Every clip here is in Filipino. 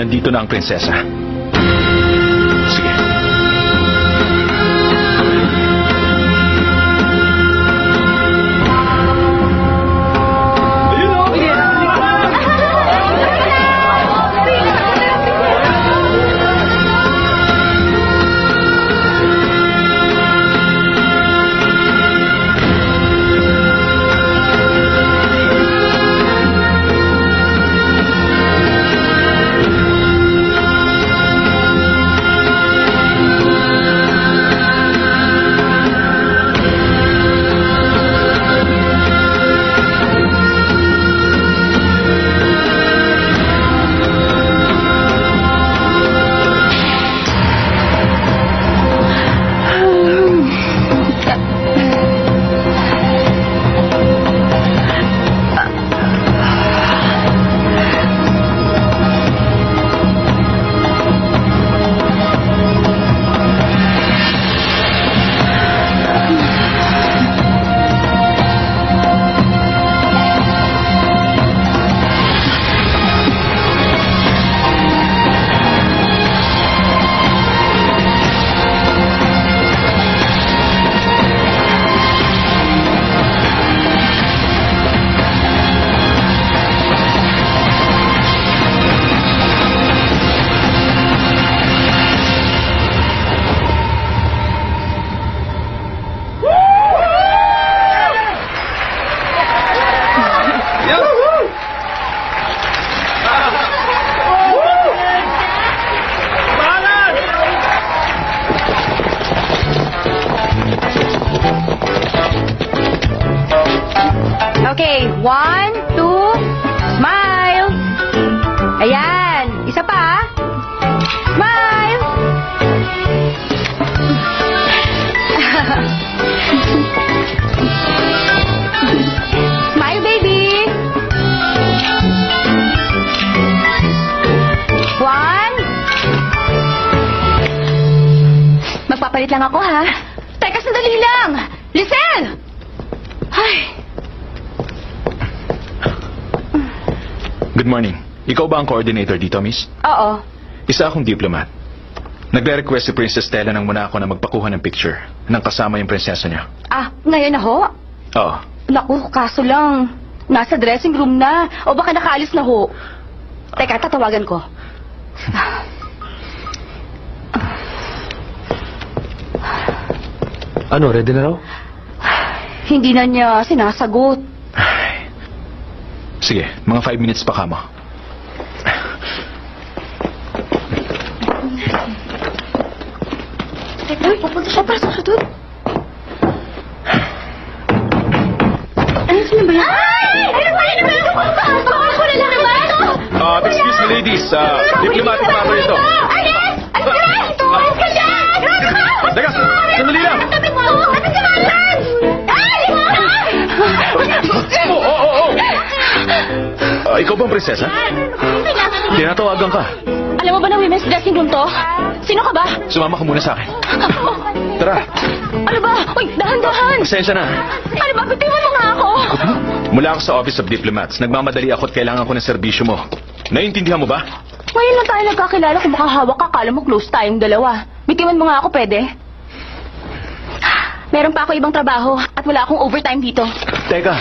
nandito na ang prinsesa. Sige. Okay, 1, 2, smile. Ayan, isa pa. Smile. Smile, baby. 1. Magpapalit lang ako, ha? Teka, sandali lang. Lisel! Ay. Good morning. Ikaw ba ang coordinator dito, miss? Oo. Isa akong diplomat. Nagre-request si Princess Stella ng muna ako na magpakuha ng picture ng kasama yung prinsesa niya. Ah, ngayon na ho? Oo. Naku, kaso lang. Nasa dressing room na. O baka nakaalis na ho. Teka, tatawagan ko. Ano, ready na raw? Hindi na niya sinasagot. Sige, mga 5 minutes pa kamo. Teka, pupunta siya para sa doon. Ano sino ba yan? Ay! Ano ba yan? Baka ko na lang naman! Excuse me, ladies. Diplomat pa ako rito. Alis! Alis ka na! Alis ka dyan! Teka, sandali lang. Tabi mo! Ano si Malan? Ay! Ikaw bang prinsesa? Tinatawagan ka. Alam mo ba na women's dressing room to? Sino ka ba? Sumama ka muna sa akin. Tara. Ano ba? Uy, dahan-dahan! Pasensya na. Ano ba? Bitiwan mo nga ako! Mula ako sa Office of Diplomats. Nagmamadali ako at kailangan ko ng serbisyo mo. Naiintindihan mo ba? Ngayon lang tayo nagkakilala kung makahawak ka. Kala mo close tayong dalawa. Bitiwan mo nga ako, pwede? Meron pa ako ibang trabaho at wala akong overtime dito. Teka.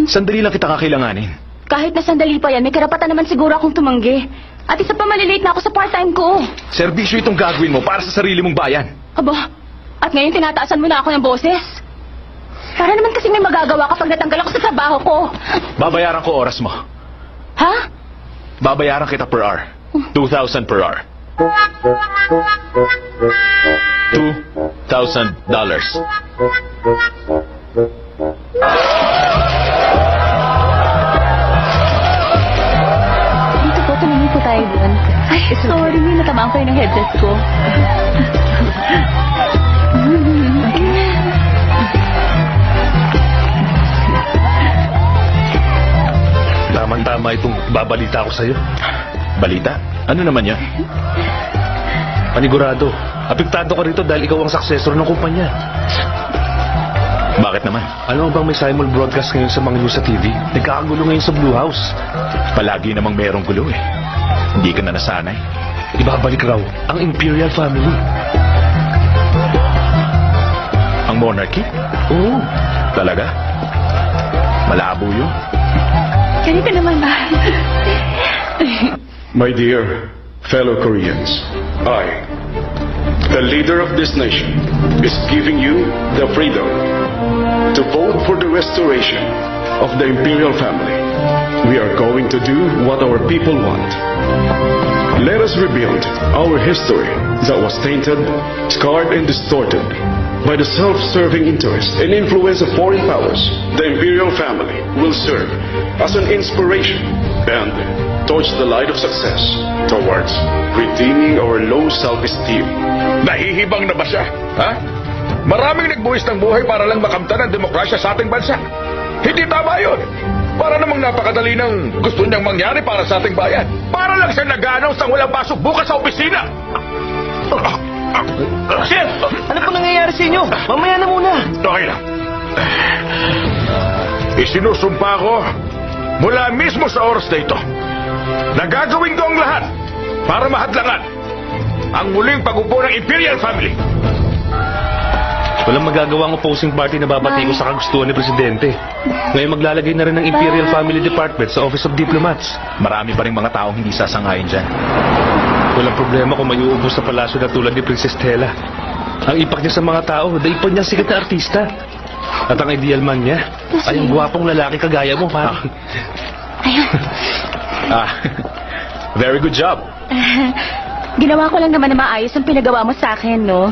Sandali lang kita kakailanganin. Kahit na sandali pa yan, may karapatan naman siguro akong tumanggi. At isa pa malilate na ako sa part-time ko. Serbisyo itong gagawin mo para sa sarili mong bayan. Aba, at ngayon tinataasan mo na ako ng boses. Para naman kasi may magagawa kapag natanggal ako sa trabaho ko. Babayaran ko oras mo. Ha? Babayaran kita per hour. 2,000 per hour. $2,000. Dito po, tumingin po tayo doon. Ay, sorry, natamaan ko yung headset ko. Tama-tama itong babalita ko sa'yo. Balita? Ano naman yan? Panigurado. Apektado ka rito dahil ikaw ang successor ng kumpanya. Bakit naman? Alam mo bang may simul broadcast ngayon sa mga news sa TV? Nagkakagulo ngayon sa Blue House. Palagi namang merong gulo eh. Hindi ka na nasanay. Ibabalik raw ang Imperial family. Ang monarchy? Oo. Talaga? Malabo yun. Ganito naman ba? My dear fellow Koreans, I, the leader of this nation, is giving you the freedom to vote for the restoration of the imperial family. We are going to do what our people want. Let us rebuild our history that was tainted, scarred, and distorted by the self-serving interest and influence of foreign powers. The imperial family will serve as an inspiration and torch the light of success towards redeeming our low self-esteem. Nahihibang na ba siya? Ha? Maraming nagbuwis ng buhay para lang makamtan ang demokrasya sa ating bansa. Hindi tama yun. Para namang napakadali ng gusto niyang mangyari para sa ating bayan. Para lang siya nag-announce ng walang pasok bukas sa opisina. Sir, ano po nangyayari sa inyo? Mamaya na muna. Okay lang. Isinusumpa ko mula mismo sa oras na ito na gagawin ko ang lahat para mahadlangan ang muling pag-upo ng Imperial Family. Walang magagawang opposing party na babati ko sa kagustuhan ni Presidente. Ngayon maglalagay na rin ng Imperial Family Department sa Office of Diplomats. Marami pa rin mga taong hindi sasangayon dyan. Walang problema kung may uubos sa palasyo na tulad ni Princess Stella. Ang impact niya sa mga tao, daipon niyang sikat na artista. At ang ideal man niya, ay ang gwapong lalaki kagaya mo, pare. Ayun. Very good job. Ginawa ko lang naman na maayos ang pinagawa mo sa akin, no?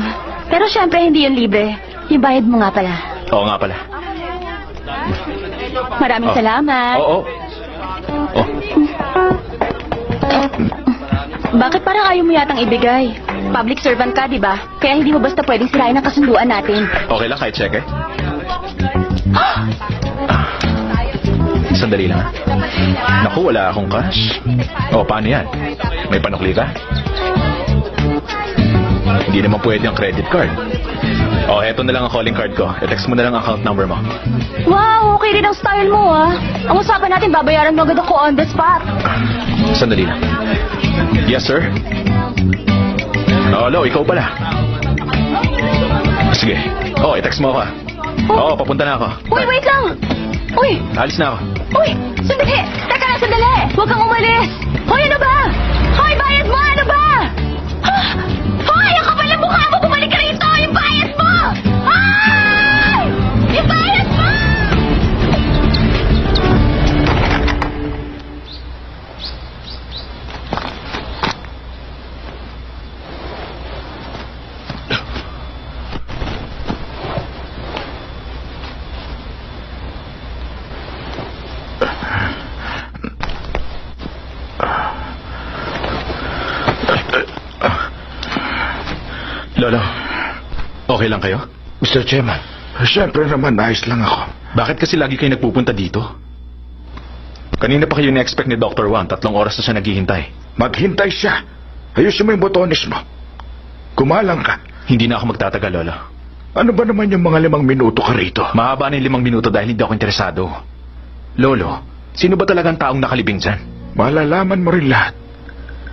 Pero syempre, hindi yun libre. Yung bayad mo nga pala. Oo nga pala. Maraming salamat. Oo. Oh. Bakit parang ayaw mo yatang ibigay? Public servant ka, di ba? Kaya hindi mo basta pwedeng sirain ang kasunduan natin. Okay lang kahit cheque? Sandali lang. Naku, wala akong cash. O, paano yan? May panukli ka? Hindi naman pwede ang credit card. O, heto na lang ang calling card ko. I-text mo na lang ang account number mo. Wow, okay rin ang style mo, ah. Ang usapan natin, babayaran mo agad ako on the spot. Sandali lang. Yes, sir? Hello, ikaw pala. Sige. Oh, i-text mo ako. Oo, papunta na ako. Uy, wait lang! Uy! Alis na ako. Uy! Sandali! Teka lang, sandali! Huwag kang umalis! Hoy, ano ba? Hoy, bayad mo! Ano ba? Hoy, ang kapal ng mukha mo! Bumalik ka rito! Yung bayad mo! Hoy! Yung bayad mo! Lolo, okay lang kayo? Mr. Chairman, siyempre naman ayos lang ako. Bakit kasi lagi kayo nagpupunta dito? Kanina pa kayo na-expect ni Dr. Wang, 3 oras na siya naghihintay. Maghintay siya. Ayusin mo yung botones mo. Kumalang ka. Hindi na ako magtatagal, Lolo. Ano ba naman yung mga 5 minuto ka rito? Mahaba na yung 5 minuto dahil hindi ako interesado. Lolo, sino ba talagang taong nakalibing dyan? Malalaman mo rin lahat.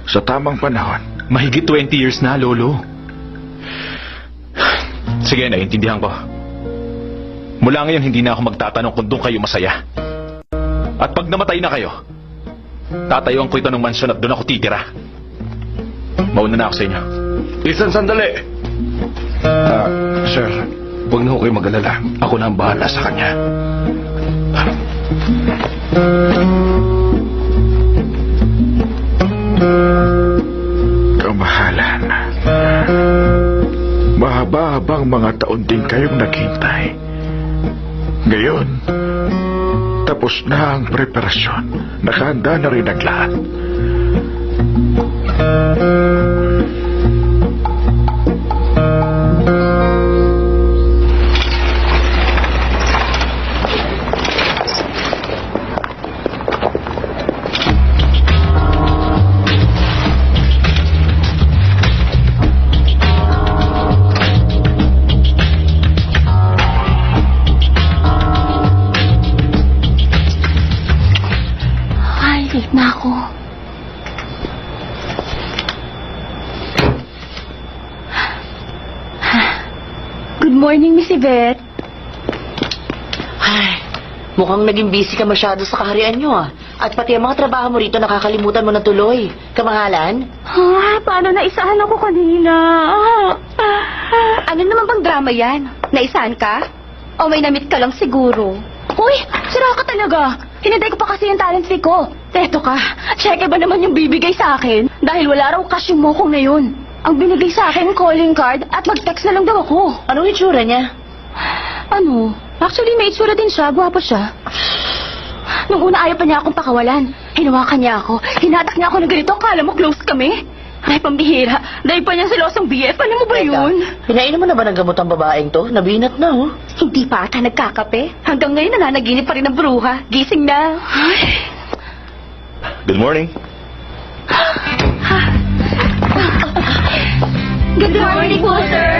Sa tamang panahon. Mahigit 20 years na, Lolo. Sige, naiintindihan ko. Mula ngayon, hindi na ako magtatanong kung doon kayo masaya. At pag namatay na kayo, tatayuan ko ito ng mansyon at doon ako titira. Mauna na ako sa inyo. Isang sandali. Sir, huwag na ho kayo mag-alala. Ako na ang bahala sa kanya. Kamahalan. Mahaba-habang mga taon din kayong naghintay. Ngayon, tapos na ang preparasyon. Nakahanda na rin ang lahat. Ay, late na ako. morning, Miss Yvette. Ay, mukhang naging busy ka masyado sa kaharian nyo ah. At pati ang mga trabaho mo rito nakakalimutan mo na tuloy. Kamahalan? Paano naisahan ako kanina? Ano naman bang drama yan? Naisahan ka? O may namit ka lang siguro? Uy, sira ka talaga. Hinintay ko pa kasi yung talent fee ko. Teto ka, cheque ba naman yung bibigay sa akin? Dahil wala raw cash yung mokong na yun. Ang binigay sa akin, calling card at mag-text na lang daw ako. Anong itsura niya? Ano? Actually, may itsura din siya. Gwapo siya. Nung una ayaw pa niya akong pakawalan. Hinawakan niya ako. Hinatak niya ako ng ganito. Akala mo close kami. Ay, pambihira. Dahil pa niya silosong BF. Ano mo ba yun? Pinainom mo na ba ng gamot ang babaeng to? Nabinat na oh. Hindi pa ata nagkakape. Hanggang ngayon nananaginip pa rin ang bruha. Gising na. Ay. Good morning. Good morning po, sir.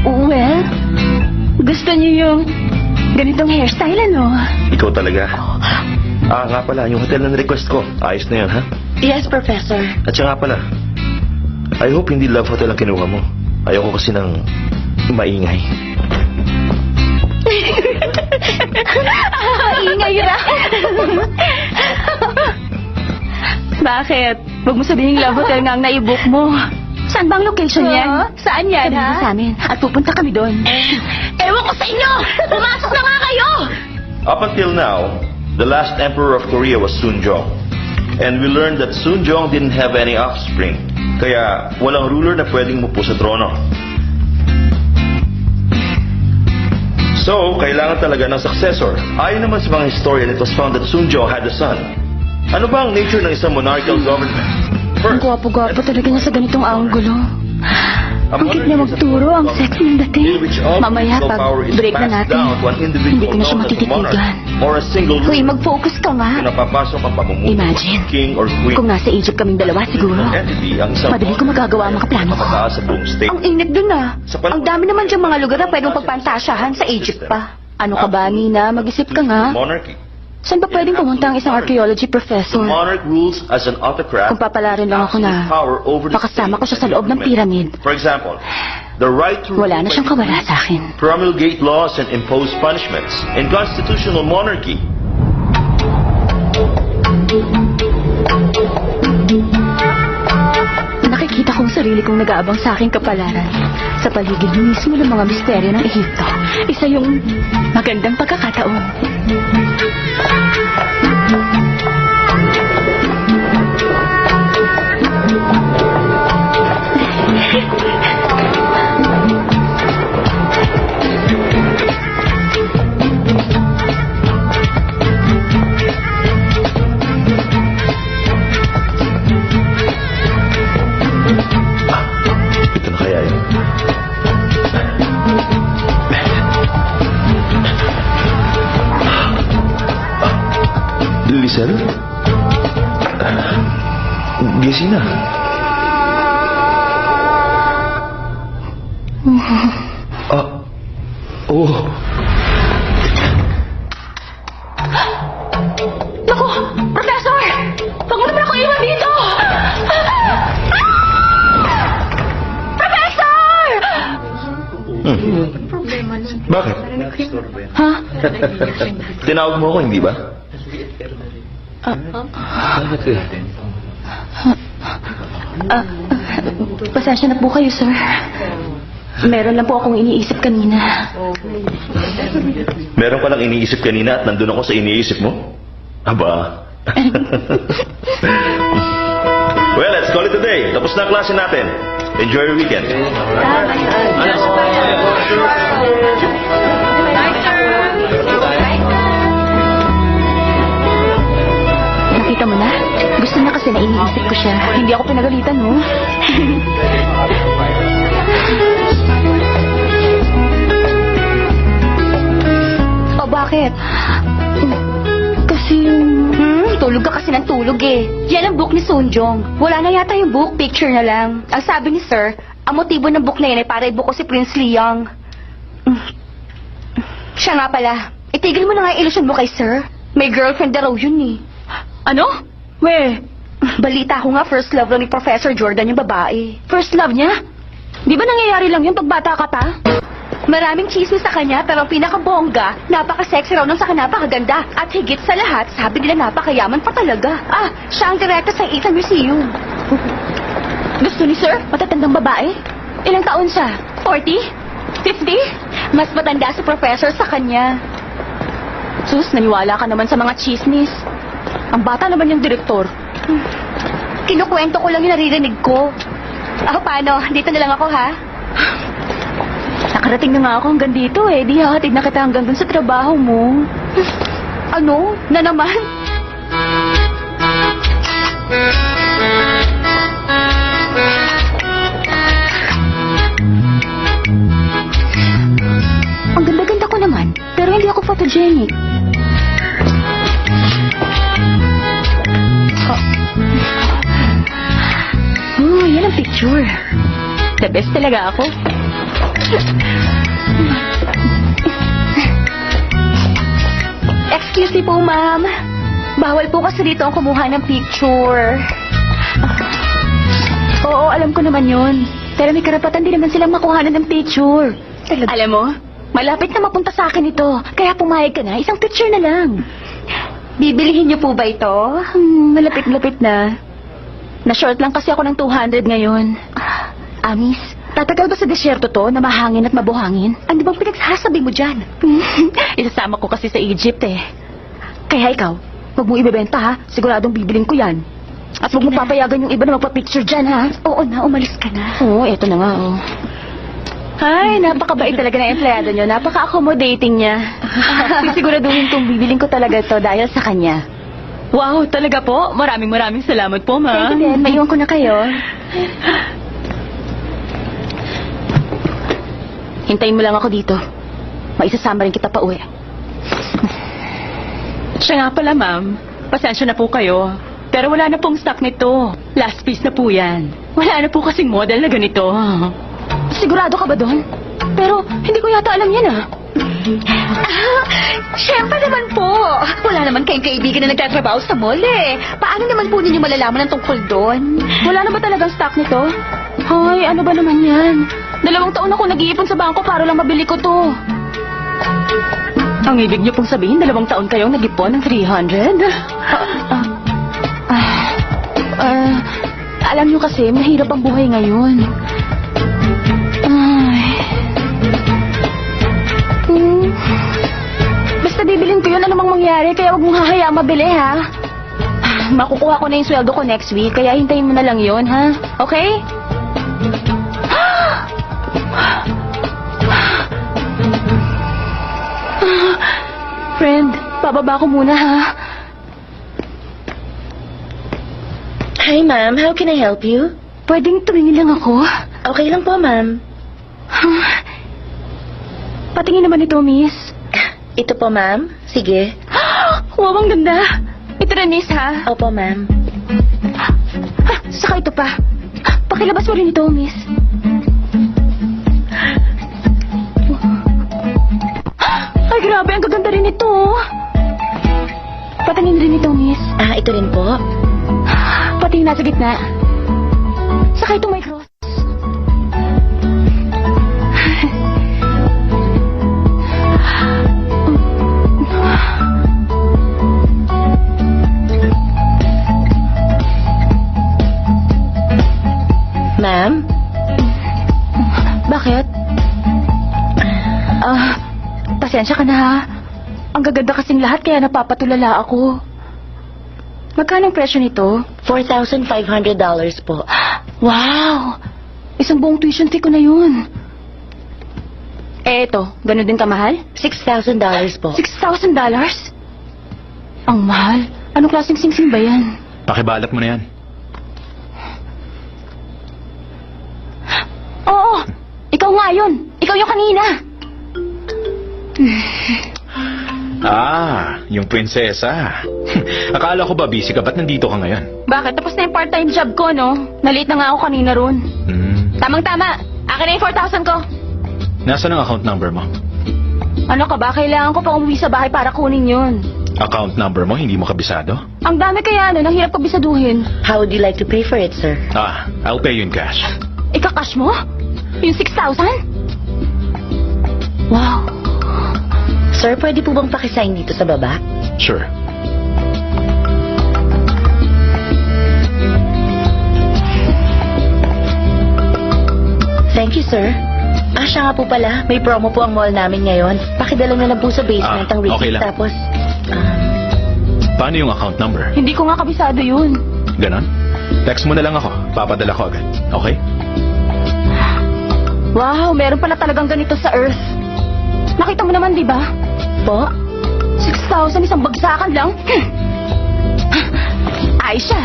Well, gusto niyo yung ganitong hairstyle, ano? Ikaw talaga. Nga pala, yung hotel na request ko. Ayos na yan, ha? Yes, Professor. At siya nga pala, I hope hindi love hotel ang kinuha mo. Ayoko kasi ng maingay. Ingay ra. Bakit? Huwag mo sabihin love hotel nga ang naibook mo. Saan bang location yan? Saan yan, Sabihin mo sa amin. At pupunta kami doon. Ewan ko sa inyo! Pumasok na nga kayo! Up until now, the last emperor of Korea was Sunjong. And we learned that Sunjong didn't have any offspring. Kaya walang ruler na pwedeng mupo sa trono. So, kailangan talaga ng successor. Ayon naman sa mga historian, it was found that Sunjong had a son. Ano ba ang nature ng isang monarchical government? Ang gwapo-gwapo talaga niya sa ganitong anggulo. Ang cute niya magturo, ang sexy ng dating. Mamaya pag break na natin, hindi ko na siya matititigan. Or a single Hoy, ruler. mag-focus ka nga. Kung napapasok ang pamumuno Imagine, ng king or queen. Kung nasa Egypt kaming dalawa siguro, entity ang isang madali ko magagawa ang mga plano ko. mataas sa buong state. Ang init dun ah. Ang dami naman dyan mga lugar na pwedeng pagpantasyahan sa Egypt pa. Ano ka ba, Nina? Mag-isip ka nga. Monarchy. Saan ba pwedeng pumunta ang isang archaeology The professor? monarch rules as an autocrat. Kung papalarin lang ako na power over the makasama ko state siya sa loob ng and pyramid. For example, the right to Wala na siyang kawala sa akin. promulgate laws and impose punishments. In constitutional monarchy, Nakikita kong sarili kong nag-aabang sa aking kapalaran. Sa paligid mismo ng mga misteryo ng Ehipto. Isa yung magandang pagkakataon. ito na kaya yun. Lisan? Gising na. Oh. Naku! Professor! Huwag mo naman ako iwan dito! Professor! Bakit? Ha? Tinawag mo ako, hindi ba? Bakit eh? Pasensya na po kayo, sir. Meron lang po akong iniisip kanina. Meron ka lang iniisip kanina at nandun ako sa iniisip mo? Aba. Well, let's call it a day. Tapos na ang klase natin. Enjoy your weekend. Nakita mo na? Gusto niya kasi na iniisip ko siya. Hindi ako pinagalitan, no? O bakit? Kasi tulog ka kasi ng tulog eh. Yan ang book ni Sunjong. Wala na yata yung book, picture na lang. Ang sabi ni Sir, ang motibo ng book na yun ay para ibuko si Prince Liang. Siya nga pala, itigil mo na nga yung ilusyon mo kay Sir. May girlfriend na raw yun eh. Ano? We, Balita ko nga first love lang ni Professor Jordan yung babae. First love niya? Di ba nangyayari lang yun pagbata ka pa? Maraming chismis sa kanya pero ang pinakabongga, napaka-sexy raw nang saka napakaganda. At higit sa lahat, sabi nila napakayaman pa talaga. Siya ang direkta sa Ethan Museum. Gusto ni Sir? Matatandang babae? Ilang taon siya? 40? 50? Mas matanda sa professor sa kanya. Sus, naniwala ka naman sa mga chismis. Ang bata naman yung direktor. Kinukwento ko lang yung naririnig ko. Paano? Dito na lang ako, ha? Nakarating na nga ako hanggang dito eh. Di hatid na kita hanggang dun sa trabaho mo. Ano? Na naman? Ang ganda-ganda ko naman. Pero hindi ako photogenic. Yan ang picture. The best talaga ako. Excuse me po, ma'am. Bawal po kasi dito ang kumuha ng picture. Oo, alam ko naman yun. Pero may karapatan din naman silang makuhanan ng picture. Alam mo, malapit na mapunta sa akin ito. Kaya pumayag ka na, isang picture na lang. Bibilihin niyo po ba ito? Malapit-lapit na. Na-short lang kasi ako ng 200 ngayon. Miss, tatagal ba sa desyerto to na mahangin at mabuhangin? Ano bang pinagsasabi mo dyan? Isasama ko kasi sa Egypt eh. Kaya ikaw, huwag mo ibebenta ha. Siguradong bibilin ko yan. At huwag mo papayagan yung iba na magpa-picture dyan ha. Oo na, umalis ka na. Oo, eto na nga oh. Ay, napakabait talaga ng empleyado nyo. Napaka-accommodating niya. Sisiguraduhin kong bibilin ko talaga to dahil sa kanya. Wow, talaga po? Maraming salamat po, ma'am. Thank you din. Maiwan ko na kayo. Hintayin mo lang ako dito. Maisasama rin kita pa uwi. Siya nga pala, ma'am. Pasensya na po kayo. Pero wala na pong stock nito. Last piece na po yan. Wala na po kasing model na ganito. Sigurado ka ba doon? Pero hindi ko yata alam yan Siyempre naman po. Wala naman kayong kaibigan na nagtatrabaho sa mall eh. Paano naman po ninyo malalaman ang tungkol doon? Wala na ba talagang stock nito? Hoy, ano ba naman yan? 2 taon ako nag-iipon sa bangko para lang mabili ko to. Ang ibig niyo pong sabihin, 2 taon kayong nag-ipon ng 300? Alam niyo kasi, mahirap ang buhay ngayon. Basta bibilin ko yun, anumang mangyari, kaya huwag mong hahayaang mabili, ha? Makukuha ko na yung sweldo ko next week, kaya hintayin mo na lang yun, ha? Okay? Friend, bababa ko muna, ha? Hi, ma'am. How can I help you? Pwedeng tumingin lang ako? Okay lang po, ma'am. Patingin naman ito, miss. Ito po, ma'am. Sige. Wow, ang ganda. Ito na, miss, ha? Opo, ma'am. Saka ito pa. Pakilabas mo rin ito, miss. Ay, grabe. Ang gaganda rin ito. Patingin rin ito, miss. Ito rin po. Pati yung nasa gitna. Saka ito may cross. Ma'am? Bakit? Pasensya ka na ha. Ang gaganda kasing lahat kaya napapatulala ako. Magkano ang presyo nito? $4,500 po. Wow! Isang buong tuition fee ko na yun. Eto, ganun din kamahal? $6,000 po. $6,000? Ang mahal. Anong klaseng singsing ba yan? Pakibalat mo na yan. Oo! Ikaw nga yun! Ikaw yung kanina! Yung prinsesa. Akala ko ba busy ka? Ba't nandito ka ngayon? Bakit? Tapos na yung part-time job ko, no? Nalate na nga ako kanina ron. Tamang-tama! Akin na yung 4,000 ko! Nasaan ang account number mo? Ano ka ba? Kailangan ko pa umuwi sa bahay para kunin yun. account number mo, hindi mo kabisado? Ang dami kaya ang hirap kabisaduhin. How would you like to pay for it, sir? I'll pay you in cash. Ikakash mo? Yung 6,000? Wow. Sir, pwede po bang pakisign dito sa baba? Sure. Thank you, sir. Siya nga po pala. May promo po ang mall namin ngayon. Pakidala na lang po sa basement ang receipt. Okay lang. Tapos, Paano yung account number? Hindi ko nga kabisado yun. Ganon? Text mo na lang ako. Papadala ko agad. Okay? Wow, meron pala talagang ganito sa Earth. Nakita mo naman, di ba? po? 6,000 isang bagsakan lang? Aisha.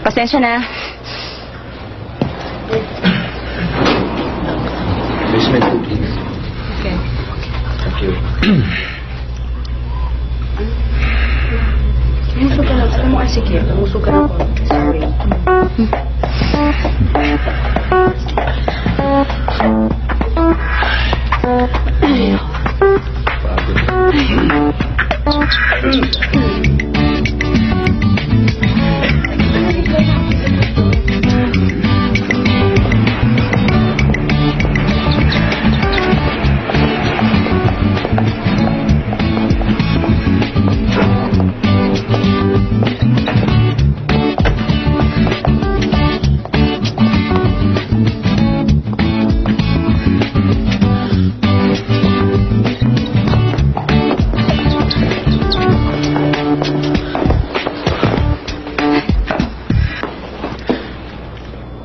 Pasensya na. Basement po, please. Okay. Thank you. Umusog ka lang. Alam mo, sige. Umusog ka lang. Sorry.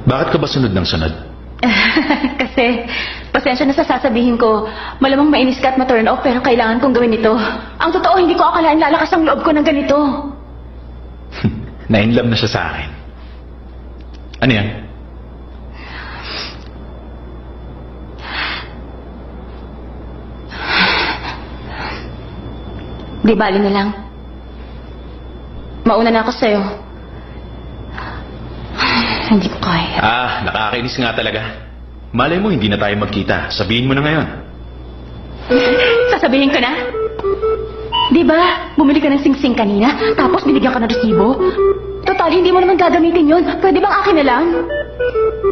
Bakit ka ba sunod ng sunod? Kasi, pasensya na sa sasabihin ko, malamang mainis ka at ma-turn off pero kailangan kong gawin ito. Ang totoo, hindi ko akalain lalakas ang loob ko ng ganito. Nainlove na siya sa akin. Ano yan? Di bali na lang. Mauna na ako sa'yo. Hindi ko kaya. Nakakainis nga talaga. Malay mo, hindi na tayo magkita. Sabihin mo na ngayon. Sasabihin ko na. Di ba? Bumili ka ng sing-sing kanina, tapos binigyan ka ng resibo. Total, hindi mo naman gagamitin yun. Pwede bang akin na lang?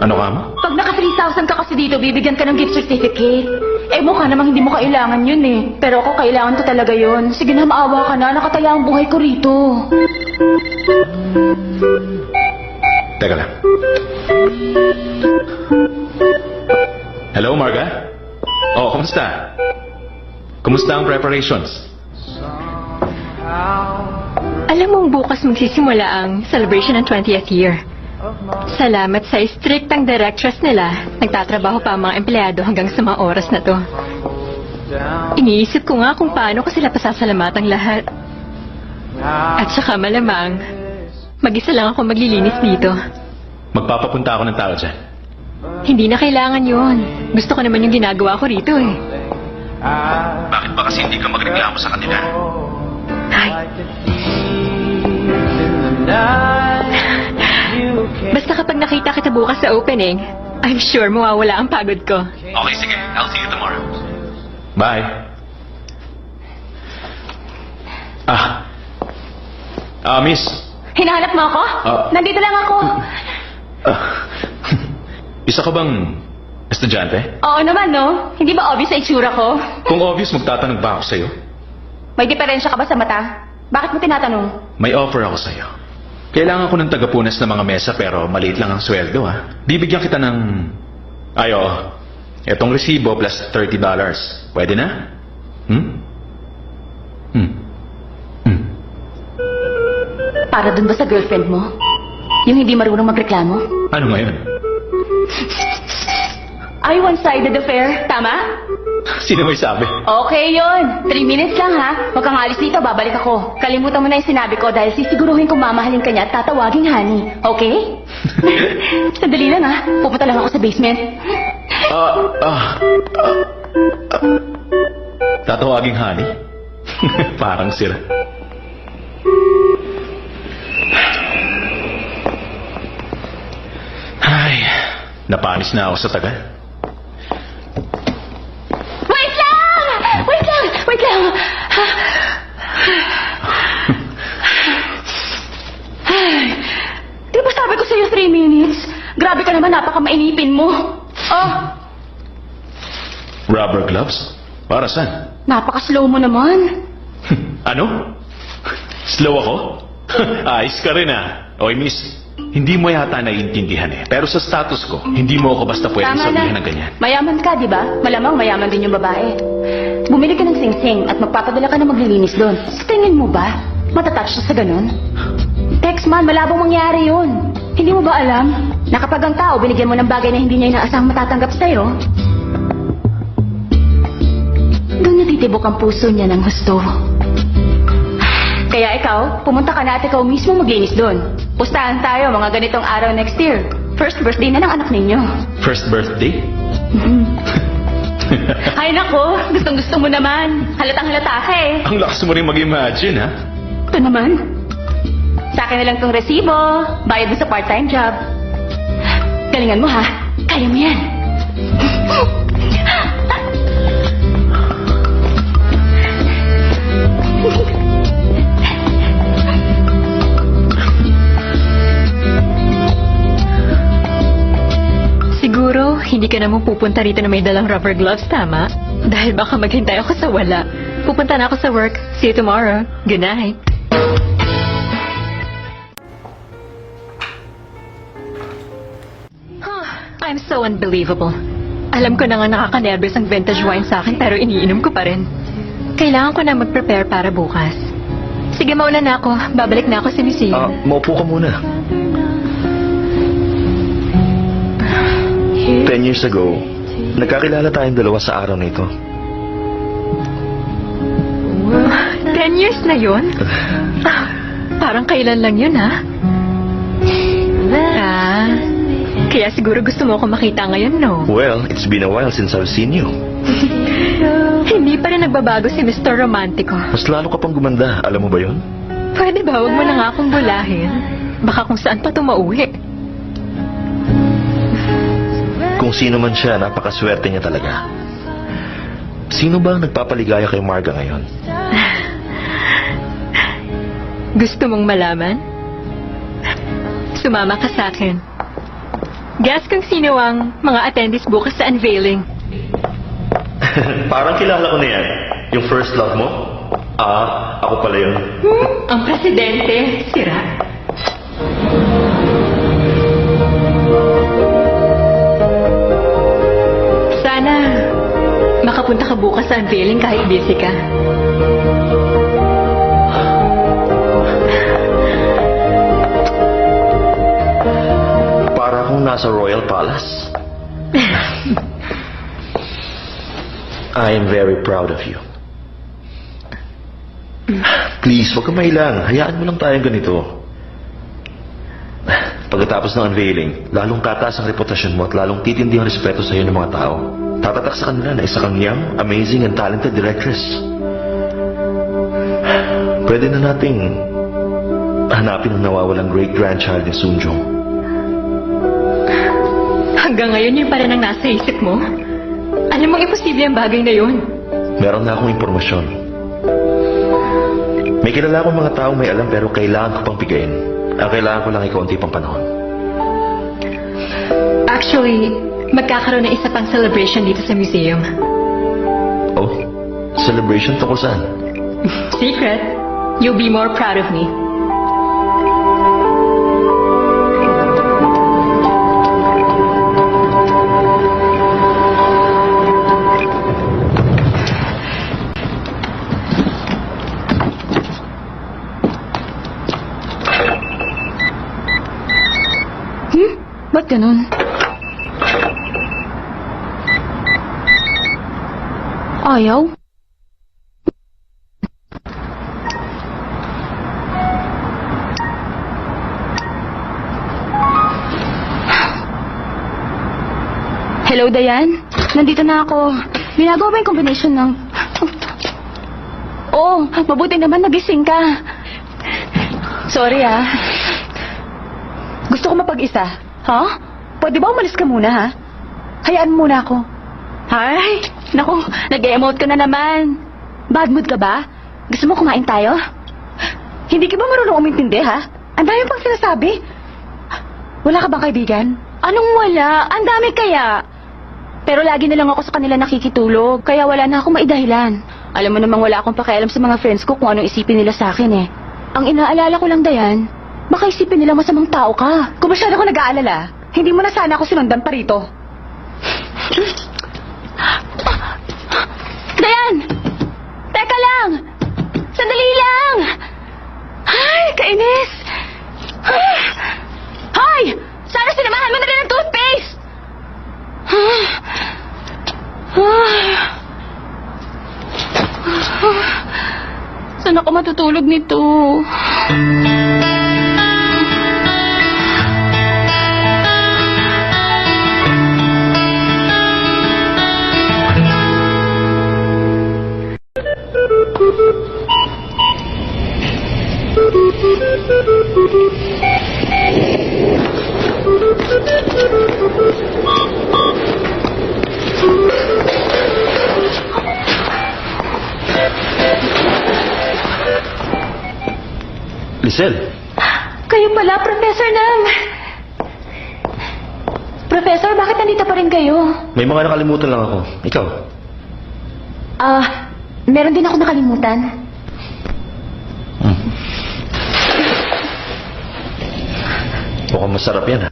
Ano ka mo? Pag naka 3,000 ka kasi dito, bibigyan ka ng gift certificate. Eh, mukha namang hindi mo kailangan yun eh. Pero ako, kailangan ko talaga yun. Sige na, maawa ka na. Nakataya ang buhay ko rito. Teka lang. Hello, Marga? Oh, kumusta? Kumusta ang preparations? Alam mong bukas magsisimula ang celebration ng 20th year. Salamat sa striktang directress nila, nagtatrabaho pa ang mga empleyado hanggang sa mga oras na to. Iniisip ko nga kung paano ko sila pasasalamatang lahat. At saka malamang, mag-isa lang ako maglilinis dito. Magpapapunta ako ng tao dyan. Hindi na kailangan yun. Gusto ko naman yung ginagawa ko rito eh. Bakit ba kasi hindi ka magreklamo sa kanila? Ay. Basta kapag nakita kita bukas sa opening, I'm sure mawawala ang pagod ko. Okay, sige. I'll see you tomorrow. Bye. Miss. Hinahanap mo ako? Nandito lang ako. Isa ka bang estudyante? Oo naman, no? Hindi ba obvious sa itsura ko? Kung obvious, magtatanong ba ako sa'yo? May diferensya ka ba sa mata? Bakit mo tinatanong? May offer ako sa'yo. Kailangan ko ng tagapunas ng mga mesa pero maliit lang ang sweldo, ha? Bibigyan kita ng... Etong resibo plus $30. Pwede na? Para dun ba sa girlfriend mo? Yung hindi marunong magreklamo? Ano ngayon? Ay, one-sided affair. Tama? Sino may sabi? Okay yon. 3 minutes lang ha. Huwag kang alis dito, babalik ako. Kalimutan mo na yung sinabi ko dahil sisiguruhin kong mamahalin ka niya at tatawaging honey. Okay? Sandali lang ha. Pupunta lang ako sa basement. Tatawaging honey? Parang sila. Napanis na ako sa tagal. Wait lang! Wait lang! Wait lang! Di ba sabi ko sa'yo 3 minutes? Grabe ka naman, napaka-mainipin mo. Oh, Rubber gloves? Para saan? napaka-slow mo naman. Ano? Slow ako? Ayos ka rin ah. Oy, miss, hindi mo yata naiintindihan eh. Pero sa status ko, hindi mo ako basta pwedeng Tama sabihin na. ng ganyan. Mayaman ka, di ba? Malamang mayaman din yung babae. Bumili ka ng sing-sing at magpapadala ka na maglilinis doon. Sa tingin mo ba, matatouch siya sa ganun? Tex man, malabong mangyari yun. Hindi mo ba alam na kapag ang tao binigyan mo ng bagay na hindi niya inaasahang matatanggap sa'yo, doon natitibok ang puso niya ng husto. Kaya ikaw, pumunta ka na at ikaw mismo maglinis doon. Pustahan tayo mga ganitong araw next year. First birthday na ng anak ninyo. First birthday? Ay nako, gustong-gusto mo naman. Halatang-halata ka eh. Ang lakas mo rin mag-imagine ha? Ito naman. Sa akin na lang tong resibo. Bayad mo sa part-time job. Galingan mo ha. Kaya mo yan. Siguro, hindi ka naman pupunta rito na may dalang rubber gloves, tama? Dahil baka maghintay ako sa wala. Pupunta na ako sa work. See you tomorrow. Good night. I'm so unbelievable. Alam ko na nga nakaka-nervous ang vintage wine sa akin pero iniinom ko pa rin. Kailangan ko na mag-prepare para bukas. Sige, mauna na ako. Babalik na ako sa museum. Maupo ka muna. 10 years ago, nagkakilala tayong dalawa sa araw na ito. 10 years na yun? Parang kailan lang yun, ha? Kaya siguro gusto mo ako makita ngayon, no? Well, it's been a while since I've seen you. Hindi pa rin nagbabago si Mr. Romantico. Mas lalo ka pang gumanda, alam mo ba yun? Pwede ba huwag mo na nga akong bulahin? Baka kung saan pa tumauwi. Kung sino man siya, napakaswerte niya talaga. Sino ba ang nagpapaligaya kay Marga ngayon? Gusto mong malaman? Sumama ka sa akin. Guess kung sino ang mga attendees bukas sa unveiling. Parang kilala ko na yan. Yung first love mo? Ako pala yun. Ang presidente, sira. Sana makapunta ka bukas sa unveiling kahit busy ka. Para akong nasa Royal Palace. I am very proud of you. Please, huwag ka mailang. Hayaan mo lang tayong ganito. Pagkatapos ng unveiling, lalong tataas ang reputasyon mo at lalong titindi ang respeto sa iyo ng mga tao. Tatatak sa kanila na isa kang young, amazing, and talented directress. Pwede na nating hanapin ang nawawalang great-grandchild ni Soonjong. Hanggang ngayon yun pa rin ang nasa isip mo? Alam mong imposible ang bagay na yun. Meron na akong impormasyon. May kilala akong mga taong may alam pero kailangan ko pang pigayin. Ang kailangan ko lang ay kaunti pang panahon. Actually, magkakaroon ng isa pang celebration dito sa museum. Oh, celebration tungkol saan? Secret. You'll be more proud of me. Ba't ganun? Ayaw? Hello, Dayan? Nandito na ako. Ginagawa ba yung combination ng... Oo, mabuti naman nagising ka. Sorry ah. Gusto ko mapag-isa. Ha? Pwede ba umalis ka muna, ha? Hayaan mo muna ako. Ay, naku, nag-emote ka na naman. Bad mood ka ba? Gusto mo kumain tayo? Hindi ka ba marunong umintindi, ha? Ang dami pang sinasabi. Wala ka bang kaibigan? Anong wala? Ang dami kaya. Pero lagi na lang ako sa kanila nakikitulog, kaya wala na akong maidahilan. Alam mo namang wala akong pakialam sa mga friends ko kung anong isipin nila sa akin eh. Ang inaalala ko lang, Dayan, baka isipin nila masamang tao ka. Kung masyado ko nag-aalala, hindi mo na sana ako sinundan pa rito. Dayan! Teka lang! Sandali lang! Ay, kainis! Hoy! Sana sinamahan mo na rin ng toothpaste! Saan ako matutulog nito? Lisel, Kayo pala, Professor Nam. Professor, bakit nandito pa rin kayo? may mga nakalimutan lang ako. Ikaw? Meron din ako nakalimutan. Mukhang masarap yan, ha?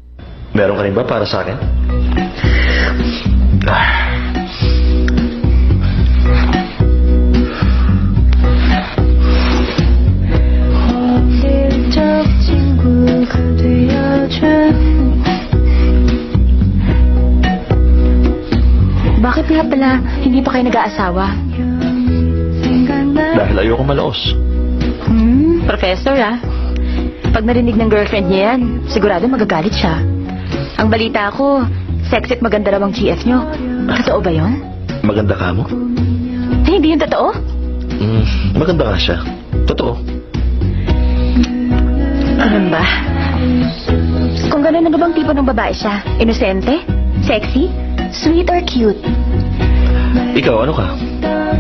Meron ka rin ba para sa akin? Bakit nga pala hindi pa kayo nag-aasawa? Dahil ayoko malaos. Professor, Pag narinig ng girlfriend niya yan, sigurado magagalit siya. Ang balita ko, sexy at maganda raw ang GF niyo. Totoo ba yun? Maganda ka mo? Hindi yun totoo? Maganda nga siya. Totoo. Ano ba? Kung gano'n, ano bang tipo ng babae siya? Inosente? Sexy? Sweet or cute? Ikaw, ano ka?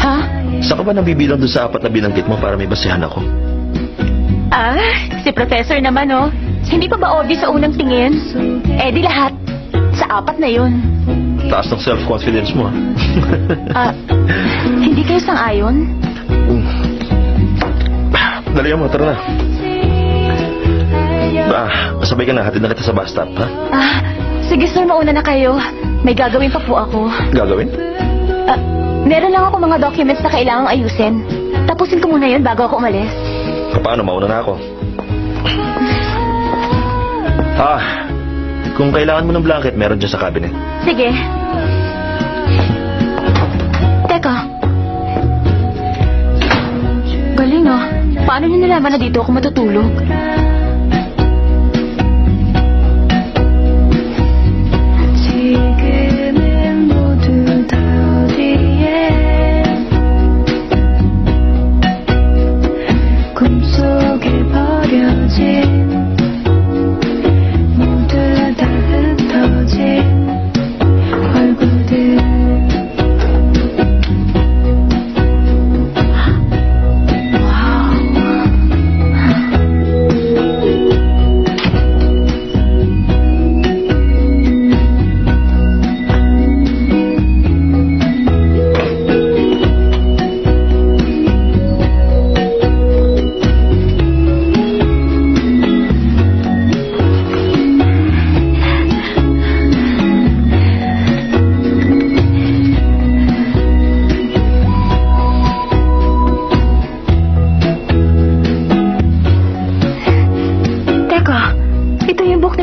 Ha? Saan ka ba nabibilang dun sa 4 na binanggit mo para may basihan ako? Si Professor naman, oh. Hindi pa ba obvious sa unang tingin? Eh, di lahat. Sa 4 na yun. Taas ng self-confidence mo, ha? Hindi kayo sang-ayon? Dali mo, tara na. Sabay ka na, hatid na kita sa bus stop, ha? Sige sir, mauna na kayo. May gagawin pa po ako. Gagawin? Meron lang ako mga documents na kailangang ayusin. Tapusin ko muna yun bago ako umalis. Paano? Mauna na ako. Kung kailangan mo ng blanket, meron dyan sa cabinet. Sige. Teka. Galing Paano niyo nalaman na dito ako matutulog?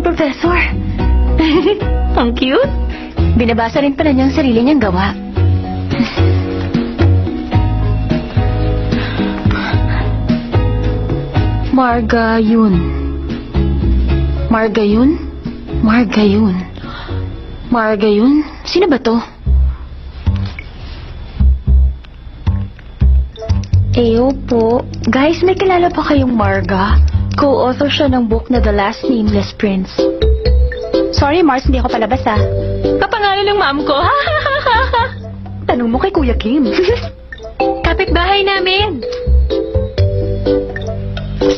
Professor. Ang cute. Binabasa rin pala niya ang sarili niyang gawa. Margayun. Margayun? Margayun. Margayun? Sino ba to? Eyo po. Guys, may kilala pa kayong Marga? Co-author siya ng book na The Last Nameless Prince. Sorry, Mars, hindi ako palabas ah. Kapangalan ng mom ko. Tanong mo kay Kuya Kim. Kapitbahay namin.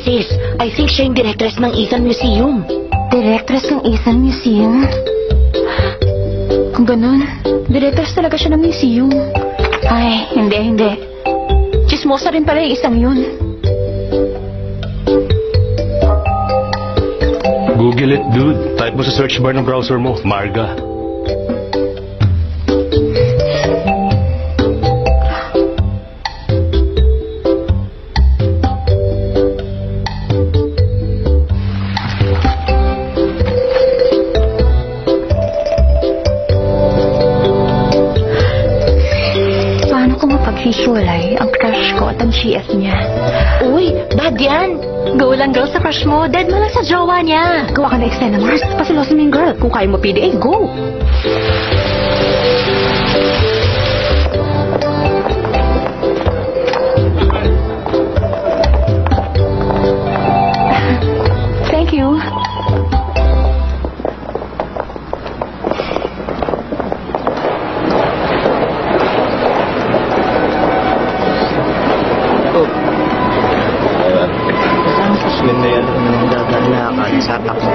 Sis, I think siya yung directress ng Ethan Museum. Directress ng Ethan Museum? Kung ganun, directress talaga siya ng museum. Ay, hindi. Chismosa rin pala yung isang yun. Google it, dude. Type mo sa search bar ng browser mo, Marga. Paano ko mapaghihiwalay ang crush ko at ang GF niya? Uy, bad yan. Go lang girl sa crush mo. Dead mo lang sa jowa niya. Gawa ka na eksena, Mars. Pasilosin mo yung girl. Kung kaya mo PDA, go! Thank you. Ganda yan. Dadalakan sa takbo.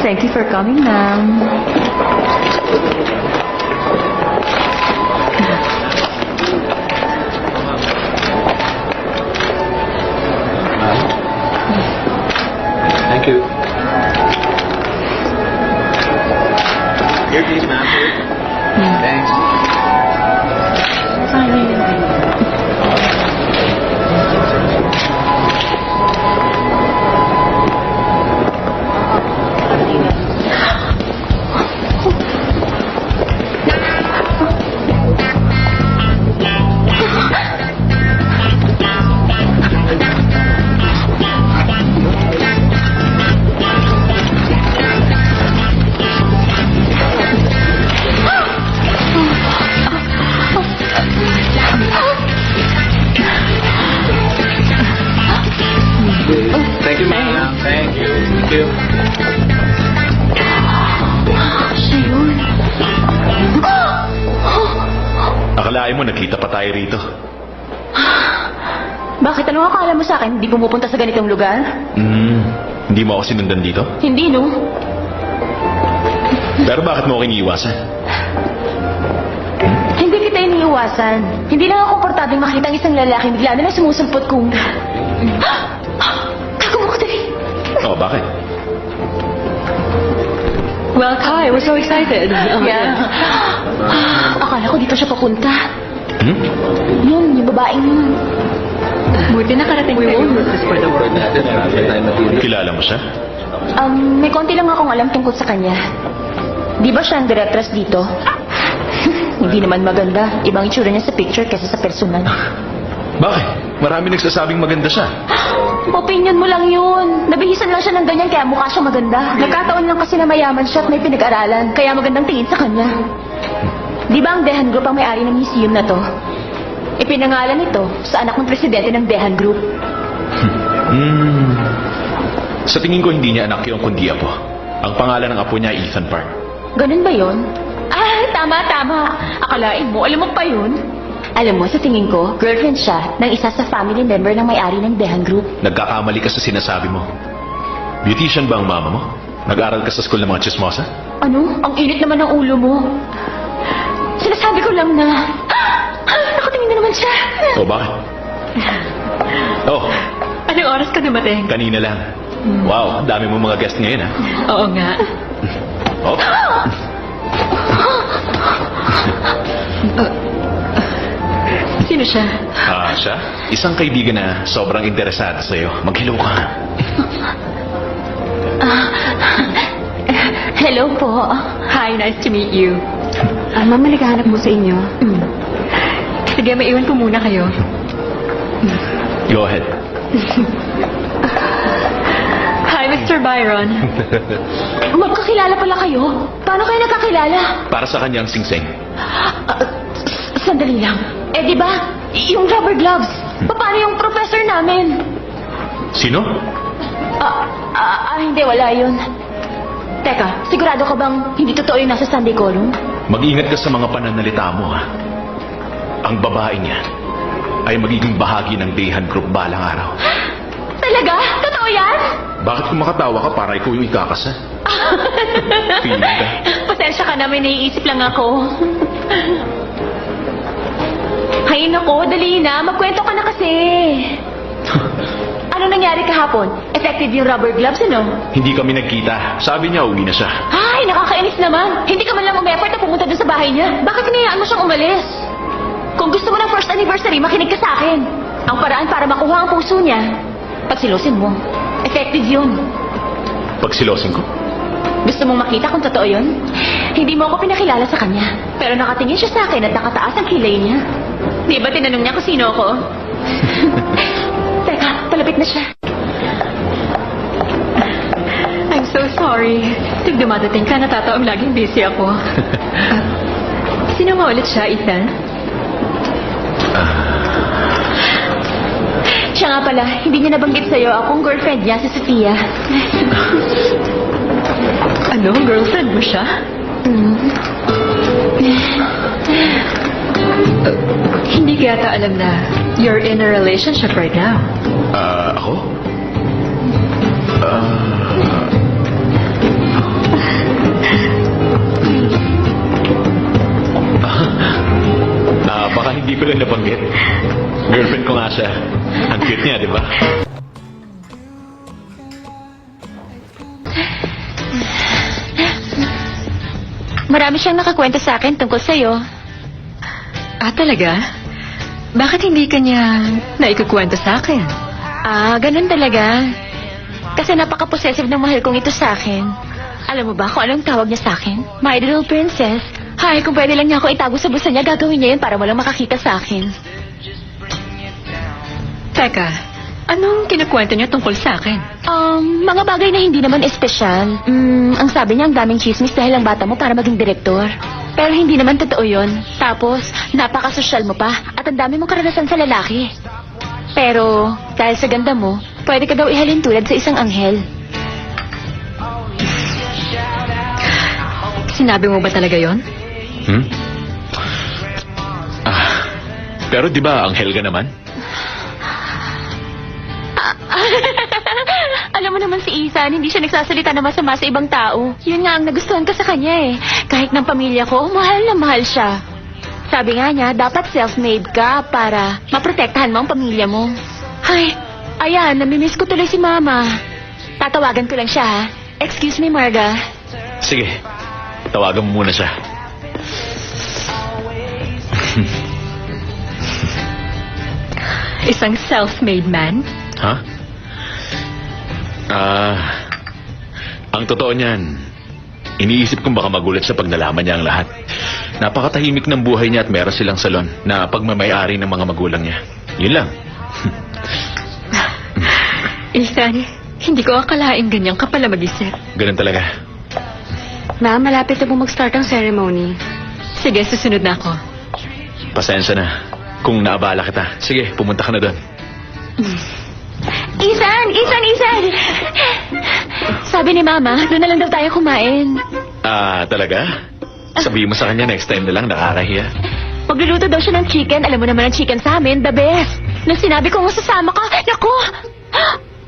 Thank you for coming, ma'am. Thank you. Here, please, ma'am. Thanks. Thank you, ma'am. Thank you. Thank you. Akalain mo, nakita pa tayo rito. Bakit? Ano akala mo sa akin? Hindi pumupunta sa ganitong lugar? Hindi mo ako sinundan dito? Hindi, no? Pero bakit mo ako iniiwasan? Hindi kita iniiwasan. Hindi lang ako komportabeng makita ang isang lalaki bigla na lang sumusulpot kung... Gago mo ko dali. Oh, bakit? Well, Kai, we're so excited. Yeah. Akala ko dito siya papunta. Hmm? Yun, yung babaeng yun. Buti nakarating kayo. Kilala mo siya? May konti lang akong alam tungkol sa kanya. Di ba siya ang directress dito? Hindi naman maganda. Ibang itsura niya sa picture kaysa sa personal. Bakit? Marami nagsasabing maganda siya. Opinion mo lang yun. Nabihisan lang siya ng ganyan kaya mukha siya maganda. Nagkataon lang kasi na mayaman siya at may pinag-aralan. Kaya magandang tingin sa kanya. Di ba ang Dehan Group ang may-ari ng museum na to? Ipinangalan ito sa anak ng presidente ng Dehan Group. Sa tingin ko hindi niya anak yun kundi apo. Ang pangalan ng apo niya ay Ethan Park. Ganun ba yun? Ah, tama. Akalain mo, alam mo pa yun? Alam mo, sa tingin ko, girlfriend siya ng isa sa family member ng may-ari ng Dehan Group. Nagkakamali ka sa sinasabi mo. Beautician ba ang mama mo? Nag-aral ka sa school ng mga chismosa? Ano? Ang init naman ng ulo mo. Sinasabi ko lang na... Nakatingin na naman siya. O bakit? Oh, Anong oras ka dumating? kanina lang. Wow, dami mo mga guest ngayon, ha? Oo nga. Oh, Sino siya? siya? Isang kaibigan na sobrang interesado sa'yo. Mag-hello ka. Hello po. Hi, nice to meet you. Ma'am, malighahanap mo sa inyo. Sige, maiwan ko muna kayo. Go ahead. Hi, Mr. Byron. Magkakilala pala kayo? Paano kayo nagkakilala? Para sa kanyang singsing. Sandali lang. Eh, di ba? Yung rubber gloves. Paano yung professor namin? Sino? Hindi, wala yun. Teka, sigurado ka bang hindi totoo yung nasa Sunday column? Mag-ingat ka sa mga pananalita mo, ha? Ang babae niya ay magiging bahagi ng Dehan Group balang araw. Talaga? Totoo yan? Bakit kung makatawa ka para ikaw yung ikakasal? Feeling ka? Pasensya ka na, may naiisip lang ako. Hay nako, dali na. Magkwento ka na kasi. Ano nangyari kahapon? Effective yung rubber gloves, ano? Hindi kami nagkita. Sabi niya, uwi na siya. Ay, nakakainis naman. Hindi ka man lang umeffort na pumunta dun sa bahay niya. Bakit hinayaan mo siyang umalis? Kung gusto mo ng first anniversary, makinig ka sa akin. Ang paraan para makuha ang puso niya, pagsilosin mo. Effective yun. Pagsilosin ko? Gusto mong makita kung totoo yun? Hindi mo ako pinakilala sa kanya. Pero nakatingin siya sa akin at nakataas ang kilay niya. Di ba tinanong niya kung sino ako? Teka, palapit na siya. I'm so sorry. Tuwing dumadating ka, natataong laging busy ako. Sino nga ulit siya, Ethan? Siya nga pala, hindi niya nabanggit sa'yo akong girlfriend niya, si Sophia. Ano? Girlfriend mo siya? Hindi ka yata alam na you're in a relationship right now. Ako? Baka hindi ko lang nabanggit. Girlfriend ko nga siya. Ang cute niya, di ba? Marami siyang nakakwento sa akin tungkol sa'yo. Talaga? Bakit hindi ka niya naikukwento sa akin? Ganun talaga. Kasi napaka-possessive ng mahal kong ito sa akin. Alam mo ba kung anong tawag niya sa akin? My little princess. Hay, kung pwede lang niya ako itago sa bulsa niya, gagawin niya yun para walang makakita sa akin. Teka, anong kinukwento niya tungkol sa akin? Mga bagay na hindi naman espesyal. Ang sabi niya, ang daming chismis dahil ang bata mo para maging direktor. Pero hindi naman totoo yun. Tapos, napaka-sosyal mo pa at ang dami mong karanasan sa lalaki. Pero, dahil sa ganda mo, pwede ka daw ihalin tulad sa isang anghel. Sinabi mo ba talaga yon? Pero di ba anghel ka naman? Alam mo naman si Ethan, hindi siya nagsasalita na masama sa ibang tao. Yun nga ang nagustuhan ko sa kanya eh. Kahit ng pamilya ko, mahal na mahal siya. Sabi nga niya, dapat self-made ka para maprotektahan mo ang pamilya mo. Ay, ayan, namimiss ko tuloy si Mama. Tatawagan ko lang siya ha. Excuse me, Marga. Sige, tawagan mo muna siya. Isang self-made man? Ha? Ang totoo niyan, iniisip kong baka magulat siya pag nalaman niya ang lahat. Napakatahimik ng buhay niya at meron silang salon na pagmamayari ng mga magulang niya. Yun lang. Ethan, hindi ko akalaing ganyan ka pala mag-isip. Ganun talaga. Ma'am, malapit na po mag-start ang ceremony. Sige, susunod na ako. Pasensya na kung naabala kita. Sige, pumunta ka na doon. Ethan! Sabi ni Mama, doon na lang daw tayo kumain. Talaga? Sabihin mo sa kanya next time na lang, nakakahiya. Magluluto daw siya ng chicken. Alam mo naman ang chicken sa amin, the best. Nung sinabi ko sasama ka, naku!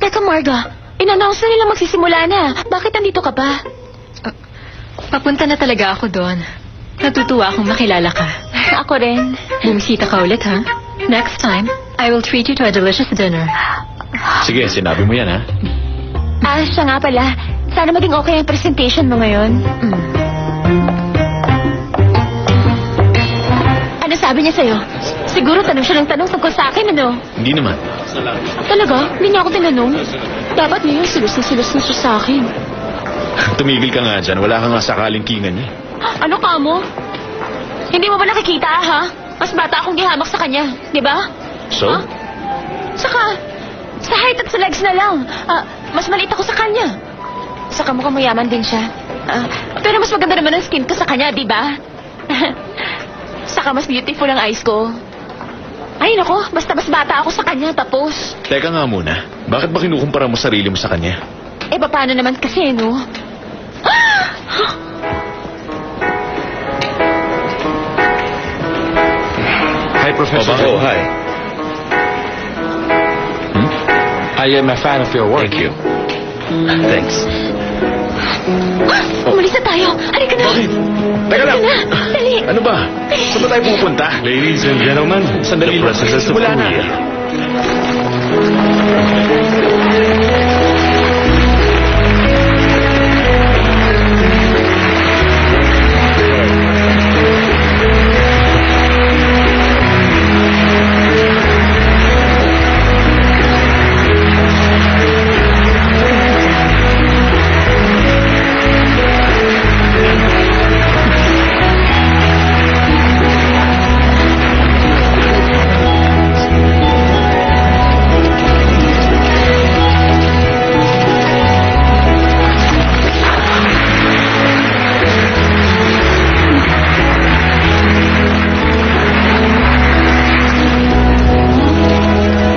Teka, Marga, in-announce na nila magsisimula na. Bakit nandito ka pa? Papunta na talaga ako doon. Natutuwa akong makilala ka. Ako rin. Bumisita ka ulit, ha? Next time, I will treat you to a delicious dinner. Sige, sinabi mo yan, ha? Siya nga pala. Sana maging okay ang presentation mo ngayon. Ano sabi niya sa'yo? Siguro tanong siya ng tanong tungkol sa akin, ano? Hindi naman. Talaga? Hindi niya ako tinanong? Dapat niya yung silos na siya sa akin. Tumigil ka nga dyan. Wala ka nga sa kalingkingan niya. Ano ka mo? Hindi mo ba nakikita, ha? Mas bata akong gihamak sa kanya, di ba? So? Huh? Saka, sa height at sa legs na lang. Mas maliit ako sa kanya. Saka mukhang mayaman din siya. Pero mas maganda naman ang skin ko sa kanya, di ba? Saka mas beautiful ang eyes ko. Ay, nako. Basta mas bata ako sa kanya, tapos. Teka nga muna, bakit ba kinukumpara mo sarili mo sa kanya? Eh, paano naman kasi, no? Hi, Professor. Oh, hi. I am a fan of your work. Thank you. Thanks. Umalis na tayo. Halika na. Bakit? Teka lang. Halika na. Dali. Ano ba? Saan ba tayo pupunta? Ladies and gentlemen, Sandali the lang. Princess of Wala na. Korea.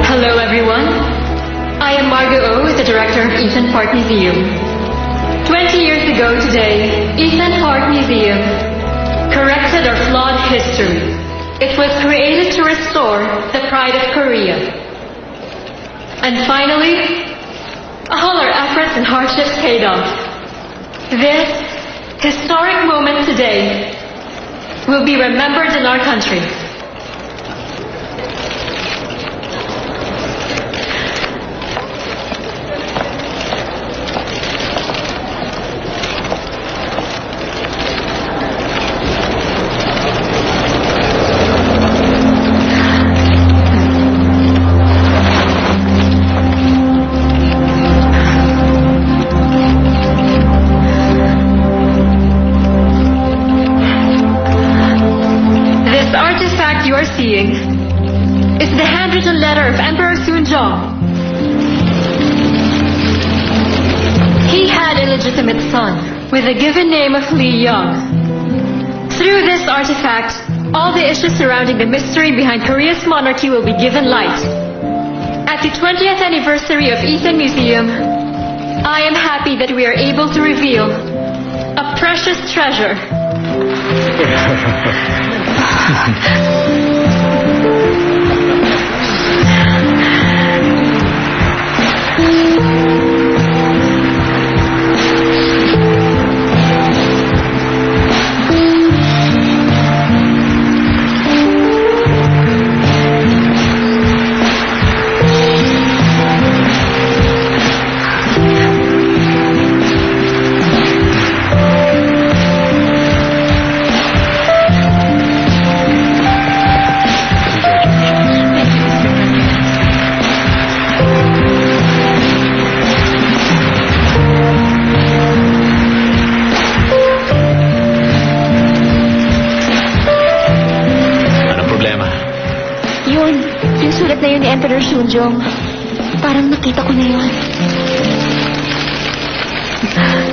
Hello, everyone. I am Margot O, the director of Ethan Hart Museum. 20 years ago today, Ethan Hart Museum corrected our flawed history. It was created to restore the pride of Korea. And finally, all our efforts and hardships paid off. This historic moment today will be remembered in our country. This artifact you are seeing is the handwritten letter of Emperor Sunjong. He had a legitimate son with the given name of Li Yong. Through this artifact, all the issues surrounding the mystery behind Korea's monarchy will be given light. At the 20th anniversary of Ethan Museum, I am happy that we are able to reveal a precious treasure. Anong problema? Yung sulat na yun ni Emperor Sunjong. Parang nakita ko na yun.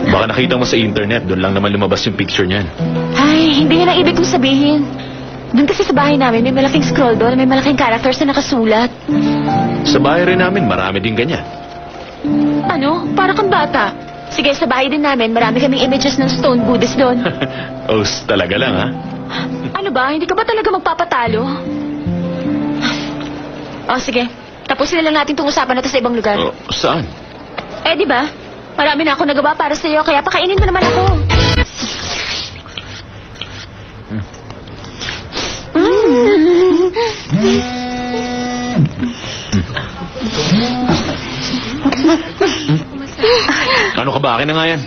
Baka nakita mo sa internet, doon lang naman lumabas yung picture niyan. Ay, hindi yan ang ibig kong sabihin. Doon kasi sa bahay namin, may malaking scroll doon, may malaking characters na nakasulat. Sa bahay rin namin, marami din ganyan. Ano? Para kang bata. Sige, sa bahay din namin, marami kaming images ng stone Buddhist doon. Oh, talaga lang ha? Ano ba? Hindi ka ba talaga magpapatalo? Oh, sige. Tapusin na lang natin itong usapan natin sa ibang lugar. Oh, saan? Eh, di ba? Marami na ako nagawa para sa iyo, kaya pakainin mo naman ako. Ano ka ba? Akin na nga yan.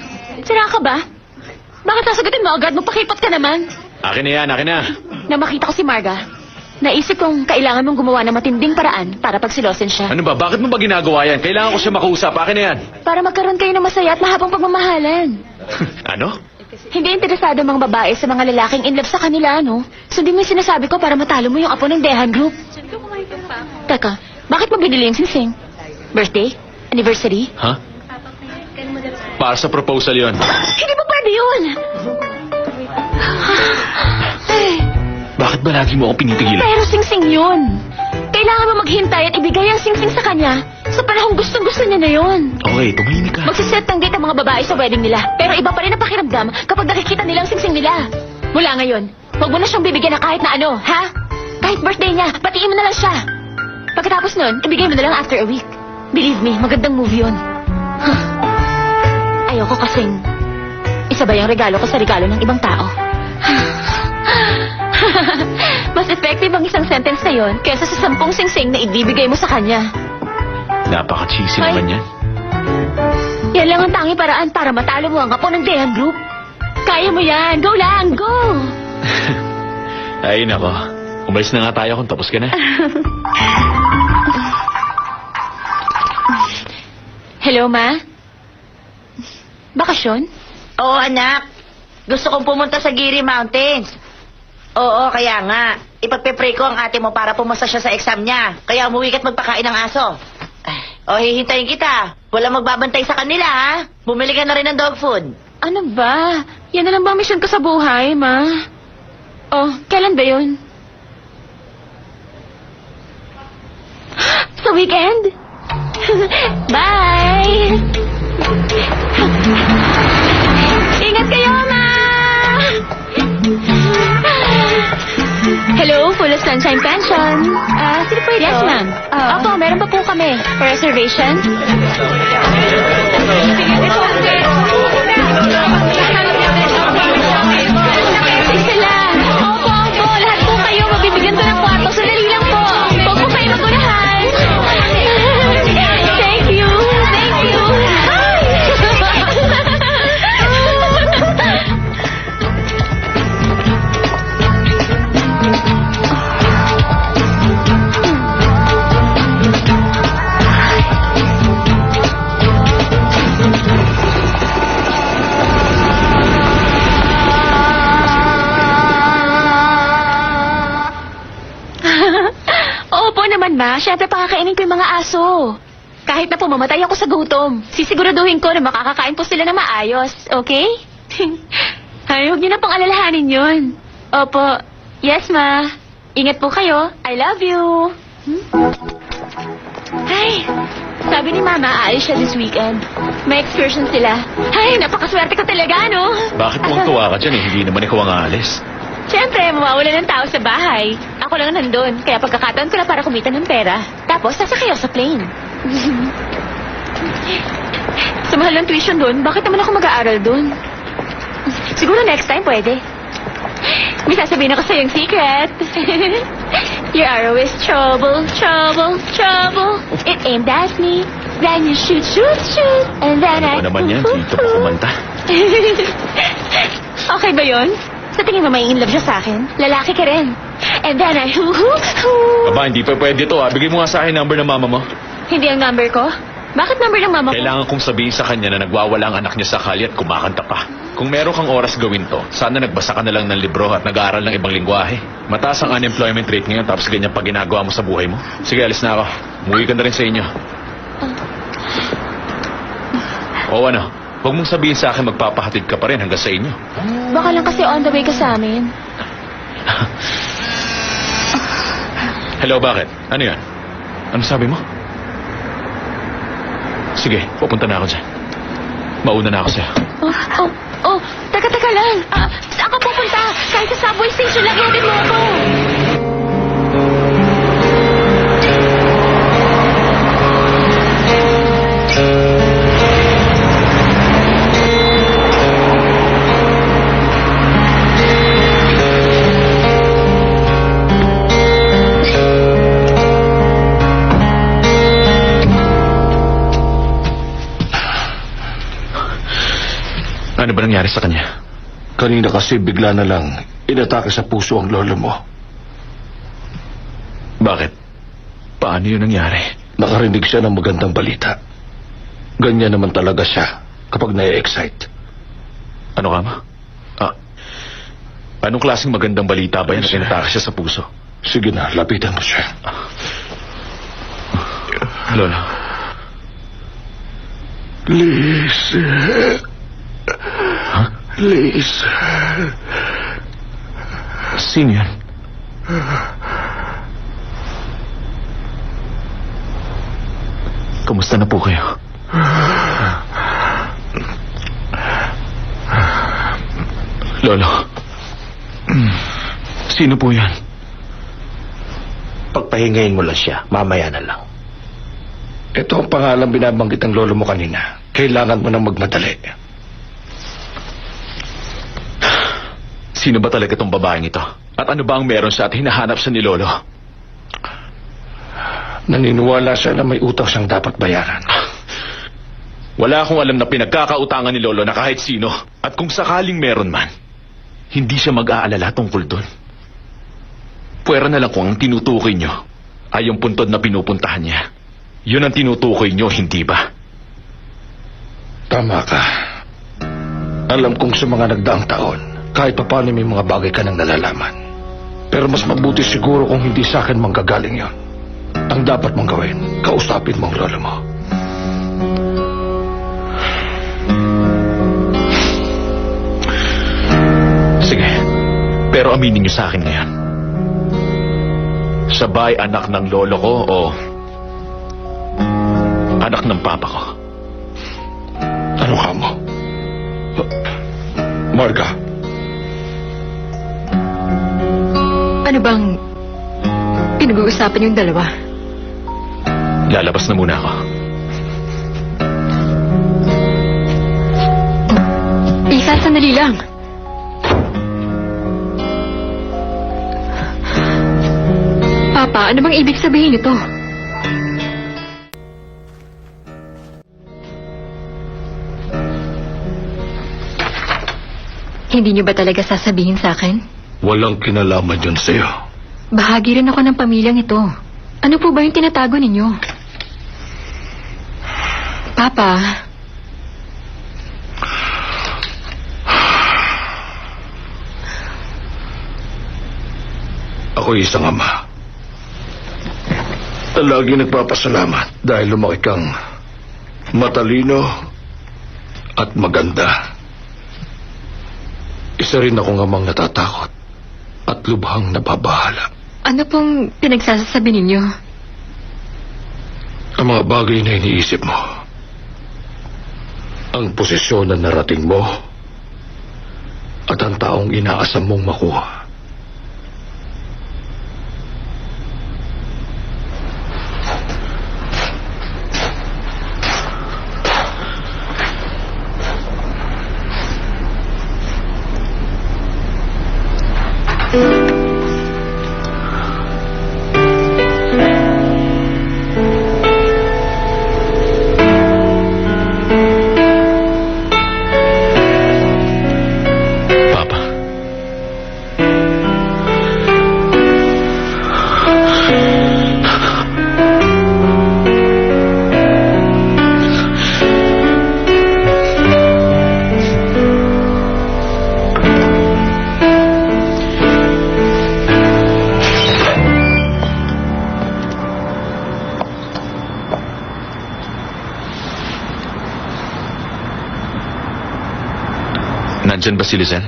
Sira ka ba? Bakit sasagutin mo agad? Magpakipot ka naman. Akin na yan, akin na. Na makita ko si Marga, naisip kong kailangan mong gumawa ng matinding paraan para pagsilosin siya. Ano ba? Bakit mo ba ginagawa yan? Kailangan ko siya makausap. Akin na yan. Para magkaroon kayo ng masaya at mahabang pagmamahalan. Ano? Hindi interesado ang mga babae sa mga lalaking in love sa kanila, no? Sundin mo yung sinasabi ko para matalo mo yung apo ng Dehan Group. Teka, bakit mo binili yung sinsing? Birthday? Anniversary? Ha? Para sa proposal yon. Hindi ba pwede yun? Ay, Bakit ba lagi mo ako pinipigilan? pero singsing yun. kailangan mo maghintay at ibigay ang singsing sa kanya sa panahong gustong-gusto niya na yon. Okay, tumahimik ka. Magsiset ng date ang mga babae sa wedding nila. Pero iba pa rin ang pakiramdam kapag nakikita nila ang singsing nila. Mula ngayon, huwag mo na siyang bibigyan ng kahit na ano, ha? Kahit birthday niya, batiin mo na lang siya. Pagkatapos nun, ibigay mo na lang after a week. Believe me, magandang move yun. Ayoko kasing isabay ang regalo ko sa regalo ng ibang tao. Mas effective ang isang sentence na yon kaysa sa 10 singsing na ibibigay mo sa kanya. Napaka-cheesy Ay. naman yan. Yan lang ang tanging paraan para matalo mo ang apo ng Dehan Group. Kaya mo yan. Go lang, go! Ay, nako. Umalis na nga tayo kung tapos ka na. Hello, Ma? Bakasyon? Oo, anak. Gusto kong pumunta sa Giri Mountains. Oo, kaya nga. Ipagpe-pray ko ang ate mo para pumasa siya sa exam niya. Kaya umuwi ka't magpakain ng aso. O, hihintayin kita. Walang magbabantay sa kanila, ha? Bumili ka na rin ng dog food. Ano ba? Yan na lang ba ang mission ko sa buhay, Ma? Oh, kailan ba yun? Sa weekend? Bye! Ingat kayo, Ma! Hello, Full of Sunshine Pension. Sino po ito? Yes, ma'am. Opo, meron pa po kami. Reservation? Isa lang. Opo, opo. Lahat po kayo. Mabibigyan ko ng kwarto. Sandali lang po. Huwag po kayo magulahan. Thank you. Thank you. Opo naman, Ma. Siyempre, pakakainin ko yung mga aso. Kahit na po mamatay ako sa gutom, sisiguraduhin ko na makakakain po sila na maayos. Okay? Ay, huwag niyo na pong alalahanin yun. Opo. Yes, Ma. Ingat po kayo. I love you. Ay, sabi ni Mama, aalis siya this weekend. May excursion sila. Ay, napakaswerte ko talaga, no? Bakit tuwang-tuwa ka dyan eh? Hindi naman ikaw ang aalis. Siyempre, mawawala ng tao sa bahay. Ako lang nandun, kaya pagkakataon ko na para kumita ng pera. Tapos, sasakay ako sa plane. Sa mahal ng tuition doon, bakit naman ako mag-aaral doon? Siguro next time pwede. May sasabihin ako sa'yong secret. Your arrow is trouble, trouble, trouble. It aimed at me. Then you shoot, shoot, shoot. And then I... Ano naman yan? Dito pa kumanta. Okay ba yun? Sa tingin mo may in love siya sa akin? Lalaki ka rin. And then I hoo-hoo-hoo. Aba, hindi pa pwede to ah. Bigay mo nga sa akin number ng mama mo. Hindi ang number ko? Bakit number ng mama ko? Kailangan kong sabihin sa kanya na nagwawala ang anak niya sa kali at kumakanta pa. Kung meron kang oras gawin to, sana nagbasa ka na lang ng libro at nag-aaral ng ibang lingwahe. Mataas ang unemployment rate ngayon tapos ganyan pa ginagawa mo sa buhay mo. Sige, alis na ako. Umuwi ka na rin sa inyo. O ano, huwag mong sabihin sa akin magpapahatid ka pa rin hanggang sa inyo. Baka lang kasi on the way ka sa amin. Hello, bakit? Ano yan? Ano sabi mo? Sige, pupunta na ako dyan. Mauna na ako sa'yo. Teka lang. Saan ka pupunta? Kahit sa subway station lang, ihatid mo ako. Ano ba nangyari sa kanya? Kanina kasi bigla na lang inatake sa puso ang lolo mo. Bakit? Paano yun nangyari? Nakarinig siya ng magandang balita. Ganyan naman talaga siya kapag na-excite. Ano ka ma? Anong klaseng magandang balita ba yan na inatake siya sa puso? Sige na, lapitan mo siya. Lolo. Liz. Ha? Liz. Sino yan? Kumusta na po kayo? Lolo. Sino po yan? Pagpahingayin mo lang siya, mamaya na lang. Ito ang pangalan binabanggit ng lolo mo kanina. Kailangan mo nang magmadali. Sino ba talaga tong babaeng ito? At ano ba ang meron siya at hinahanap siya ni Lolo? Naniniwala siya na may utang siyang dapat bayaran. Wala akong alam na pinagkakautangan ni Lolo na kahit sino. At kung sakaling meron man, hindi siya mag-aalala tungkol doon. Pwera na lang kung ang tinutukoy nyo ay yung puntod na pinupuntahan niya. Yun ang tinutukoy nyo, hindi ba? Tama ka. Alam kong sa mga nagdaang taon, kahit papaano may mga bagay ka nang nalalaman. Pero mas mabuti siguro kung hindi sa akin manggagaling yon. Ang dapat mong gawin, kausapin mo ang lolo mo. Sige, pero aminin niyo sa akin ngayon. Siya ba'y anak ng lolo ko o anak ng papa ko? Ano ka mo? Marga, Ano bang pinag-uusapan yung dalawa? Lalabas na muna ako. Isa, sandali lang. Papa, ano bang ibig sabihin nito? Hindi niyo ba talaga sasabihin sa akin? walang kinalaman yun sa'yo. Bahagi rin ako ng pamilyang ito. Ano po ba yung tinatago ninyo? Papa, Ako isang ama. Lagi nagpapasalamat dahil lumaki kang matalino at maganda. Isa rin akong amang natatakot at lubhang nababahala. ano pong pinagsasabi ninyo? Ang mga bagay na iniisip mo, ang posisyon na narating mo, at ang taong inaasam mong makuha. Papa. Nandyan ba si Lizelle?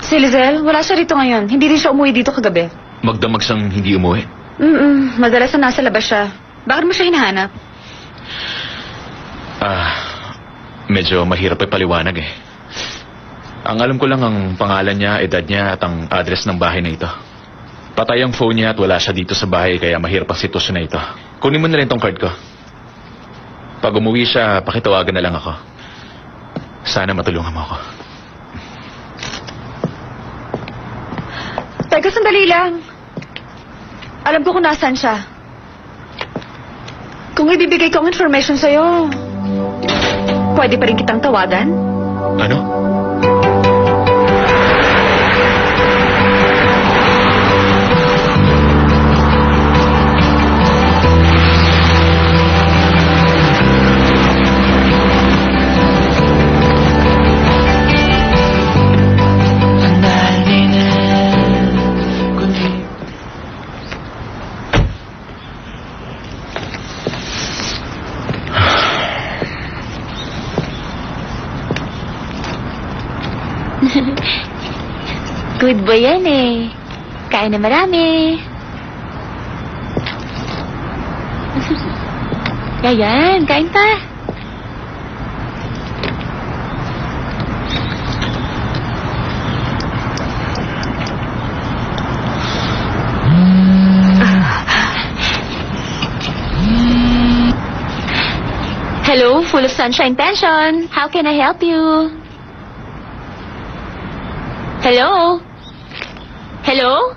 Si Lizelle, wala siya rito ngayon. Hindi rin siya umuwi dito kagabi. Magdamag siyang hindi umuwi. Madalas na nasa labas siya. Bakit mo siya hinahanap? Medyo mahirap ay paliwanag eh. Ang alam ko lang ang pangalan niya, edad niya at ang address ng bahay na ito. Patay ang phone niya at wala siya dito sa bahay kaya mahirap ang sitwasyon na ito. Kunin mo na rin tong card ko. Pag umuwi siya, pakitawagan na lang ako. Sana matulungan mo ako. Teka, sandali lang. Alam ko kung nasaan siya. Kung ibibigay ko ang information sa'yo, pwede pa rin kitang tawagan? Ano? Good boy yan eh. Kain na marami. Ayan, kain ta. Hello, full of sunshine pension. How can I help you? Hello? Hello?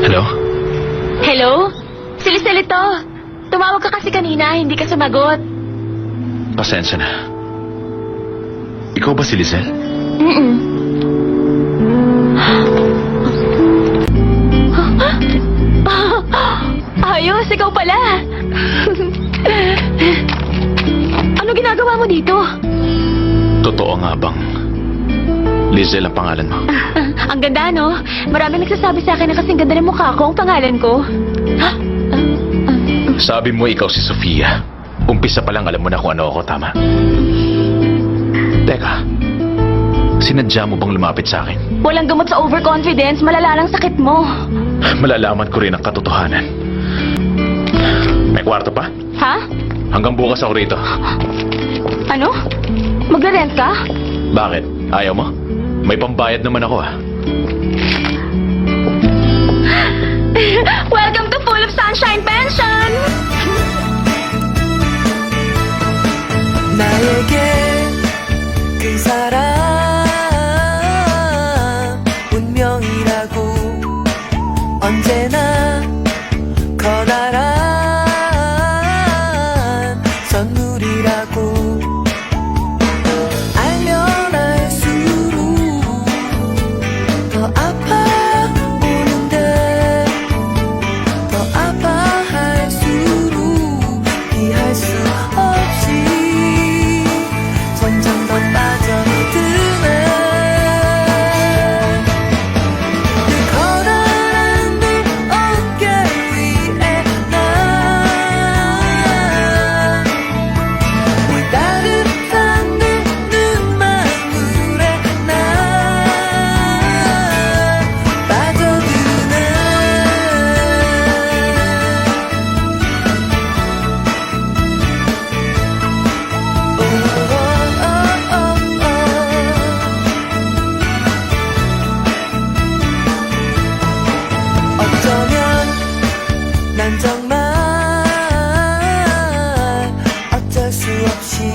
Hello? Hello? Si Lisel ito. Tumawag ka kasi kanina, hindi ka sumagot. Pasensya na. Ikaw ba si Lizelle? Ayos, ikaw pala. Ano ginagawa mo dito? Totoo nga bang Lizelle ang pangalan mo? Ang ganda, no? Marami nagsasabi sa akin na kasing ganda ng mukha ko ang pangalan ko. Sabi mo ikaw si Sofia. Umpisa pa lang alam mo na kung ano ako, tama? Teka, sinadya mo bang lumapit sa akin? Walang gamot sa overconfidence, malala lang sakit mo. Malalaman ko rin ang katotohanan. May kwarto pa? Ha? Hanggang bukas ako rito. Ano? Magre-rent ka? Bakit? Ayaw mo? May pambayad naman ako, Welcome to Full of Sunshine Pension! 나에게 그 사람 운명이라고 언제나 커다란 선물이라고 알면 알수록 더 아파오는데 더 아파할수록 피할 수 없이 점점 더 빠져드네 그 커다란 네 어깨 위에 난 따뜻한 네 눈망울에 난 빠져드네 어쩌면 난 정말 어쩔 수 없이